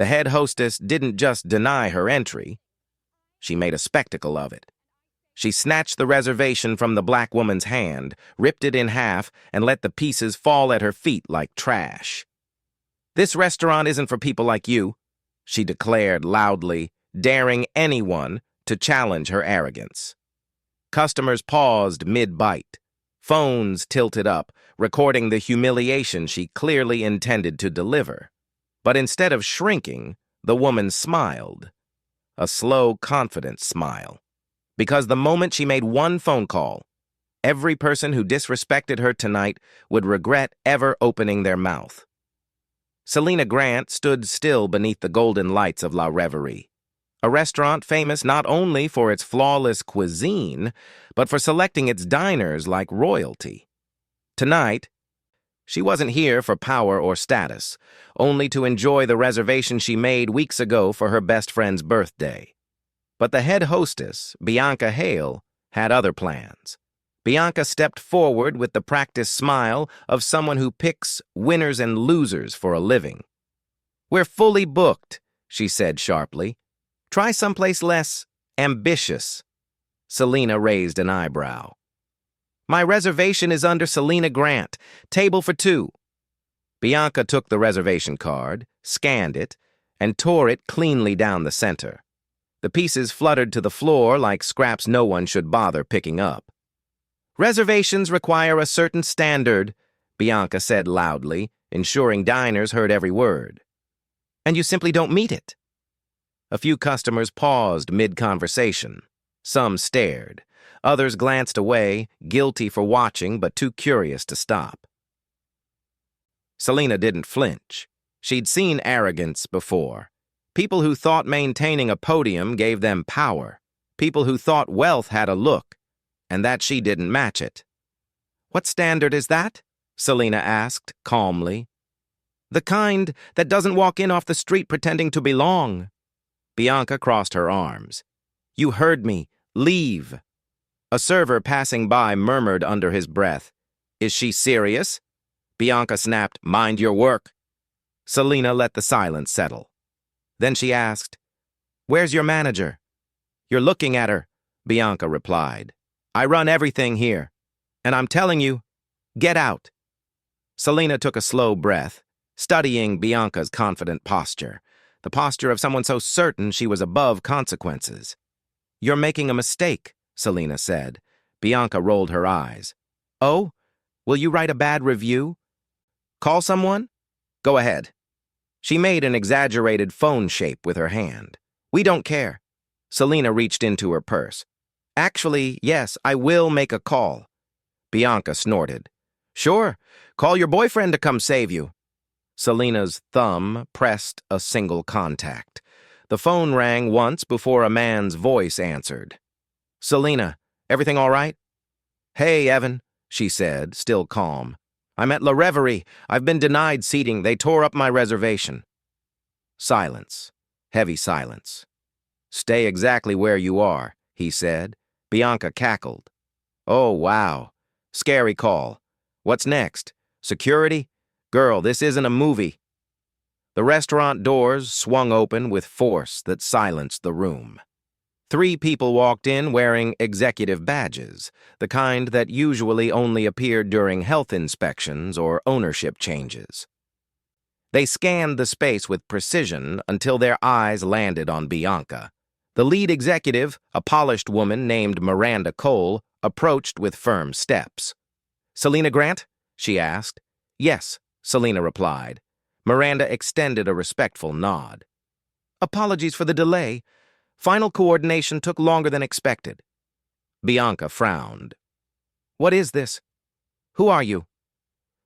The head hostess didn't just deny her entry. She made a spectacle of it. She snatched the reservation from the black woman's hand, ripped it in half, and let the pieces fall at her feet like trash. "This restaurant isn't for people like you," she declared loudly, daring anyone to challenge her arrogance. Customers paused mid-bite. Phones tilted up, recording the humiliation she clearly intended to deliver. But instead of shrinking, the woman smiled. A slow, confident smile. Because the moment she made one phone call, every person who disrespected her tonight would regret ever opening their mouth. Selena Grant stood still beneath the golden lights of La Reverie, a restaurant famous not only for its flawless cuisine, but for selecting its diners like royalty. Tonight, she wasn't here for power or status, only to enjoy the reservation she made weeks ago for her best friend's birthday. But the head hostess, Bianca Hale, had other plans. Bianca stepped forward with the practiced smile of someone who picks winners and losers for a living. "We're fully booked," she said sharply. "Try someplace less ambitious." Selena raised an eyebrow. "My reservation is under Selena Grant. Table for 2. Bianca took the reservation card, scanned it, and tore it cleanly down the center. The pieces fluttered to the floor like scraps no one should bother picking up. "Reservations require a certain standard," Bianca said loudly, ensuring diners heard every word. "And you simply don't meet it." A few customers paused mid-conversation. Some stared. Others glanced away, guilty for watching but too curious to stop. Selena didn't flinch. She'd seen arrogance before. People who thought maintaining a podium gave them power. People who thought wealth had a look, and that she didn't match it. "What standard is that?" Selena asked, calmly. "The kind that doesn't walk in off the street pretending to belong." Bianca crossed her arms. "You heard me. Leave." A server passing by murmured under his breath, "Is she serious?" Bianca snapped, "Mind your work." Selena let the silence settle. Then she asked, "Where's your manager?" "You're looking at her," Bianca replied. "I run everything here. And I'm telling you, get out." Selena took a slow breath, studying Bianca's confident posture, the posture of someone so certain she was above consequences. "You're making a mistake," Selena said. Bianca rolled her eyes. "Oh? Will you write a bad review? Call someone? Go ahead." She made an exaggerated phone shape with her hand. "We don't care." Selena reached into her purse. "Actually, yes, I will make a call." Bianca snorted. "Sure, call your boyfriend to come save you." Selena's thumb pressed a single contact. The phone rang once before a man's voice answered. "Selena, everything all right?" "Hey, Evan," she said, still calm. "I'm at La Reverie. I've been denied seating. They tore up my reservation." Silence. Heavy silence. "Stay exactly where you are," he said. Bianca cackled. "Oh, wow. Scary call. What's next? Security? Girl, this isn't a movie." The restaurant doors swung open with force that silenced the room. 3 people walked in wearing executive badges, the kind that usually only appeared during health inspections or ownership changes. They scanned the space with precision until their eyes landed on Bianca. The lead executive, a polished woman named Miranda Cole, approached with firm steps. "Selena Grant?" she asked. "Yes," Selena replied. Miranda extended a respectful nod. "Apologies for the delay. Final coordination took longer than expected." Bianca frowned. "What is this? Who are you?"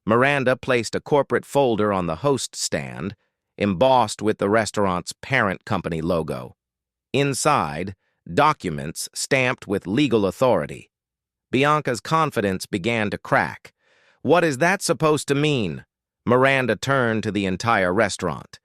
Miranda placed a corporate folder on the host stand, embossed with the restaurant's parent company logo. Inside, documents stamped with legal authority. Bianca's confidence began to crack. "What is that supposed to mean?" Miranda turned to the entire restaurant.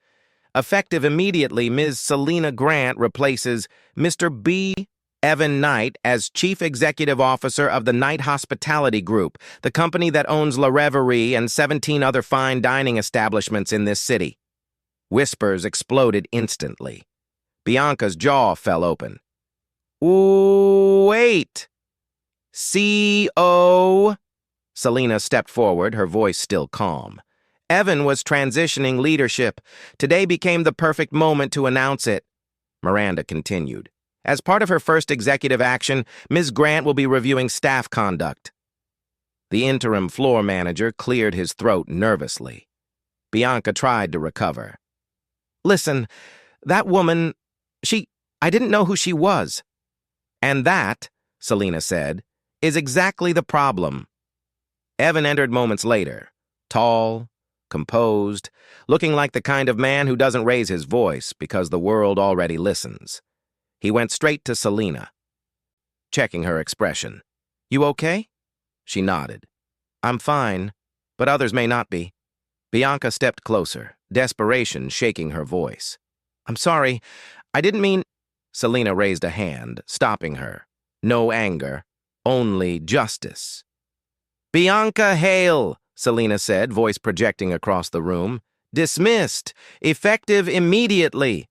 "Effective immediately, Ms. Selena Grant replaces Mr. B. Evan Knight as Chief Executive Officer of the Knight Hospitality Group, the company that owns La Reverie and 17 other fine dining establishments in this city." Whispers exploded instantly. Bianca's jaw fell open. "Ooh, wait! C.O." Selena stepped forward, her voice still calm. Evan was transitioning leadership. Today became the perfect moment to announce it. Miranda continued. As part of her first executive action, Ms. Grant will be reviewing staff conduct. The interim floor manager cleared his throat nervously. Bianca tried to recover. "Listen, that woman, I didn't know who she was." "And that," Selena said, "is exactly the problem." Evan entered moments later, tall, composed, looking like the kind of man who doesn't raise his voice because the world already listens. He went straight to Selena, checking her expression. "You okay?" She nodded. "I'm fine, but others may not be." Bianca stepped closer, desperation shaking her voice. "I'm sorry, I didn't mean—" Selena raised a hand, stopping her. No anger, only justice. "Bianca Hale," Selena said, voice projecting across the room. "Dismissed. Effective immediately."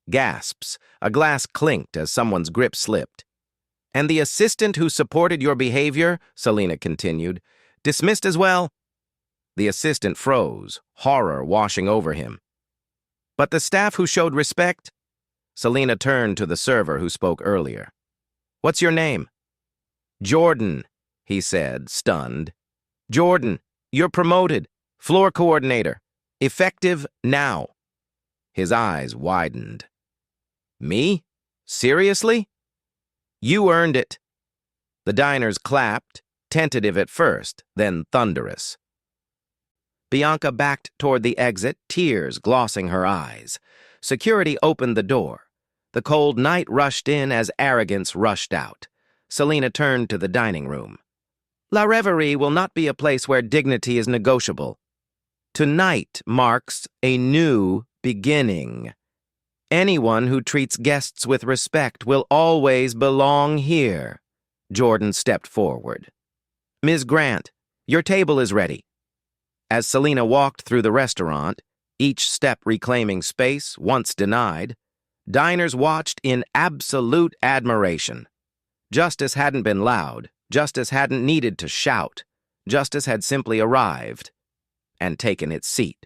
Gasps. A glass clinked as someone's grip slipped. "And the assistant who supported your behavior," Selena continued, "dismissed as well." The assistant froze, horror washing over him. "But the staff who showed respect?" Selena turned to the server who spoke earlier. "What's your name?" "Jordan," he said, stunned. "Jordan, you're promoted. Floor coordinator. Effective now." His eyes widened. "Me? Seriously?" "You earned it." The diners clapped, tentative at first, then thunderous. Bianca backed toward the exit, tears glossing her eyes. Security opened the door. The cold night rushed in as Arrogance rushed out. Selena turned to the dining room. "La Reverie will not be a place where dignity is negotiable. Tonight marks a new beginning. Anyone who treats guests with respect will always belong here." Jordan stepped forward. "Ms. Grant, your table is ready." As Selena walked through the restaurant, each step reclaiming space once denied, diners watched in absolute admiration. Justice hadn't been loud. Justice hadn't needed to shout. Justice had simply arrived and taken its seat.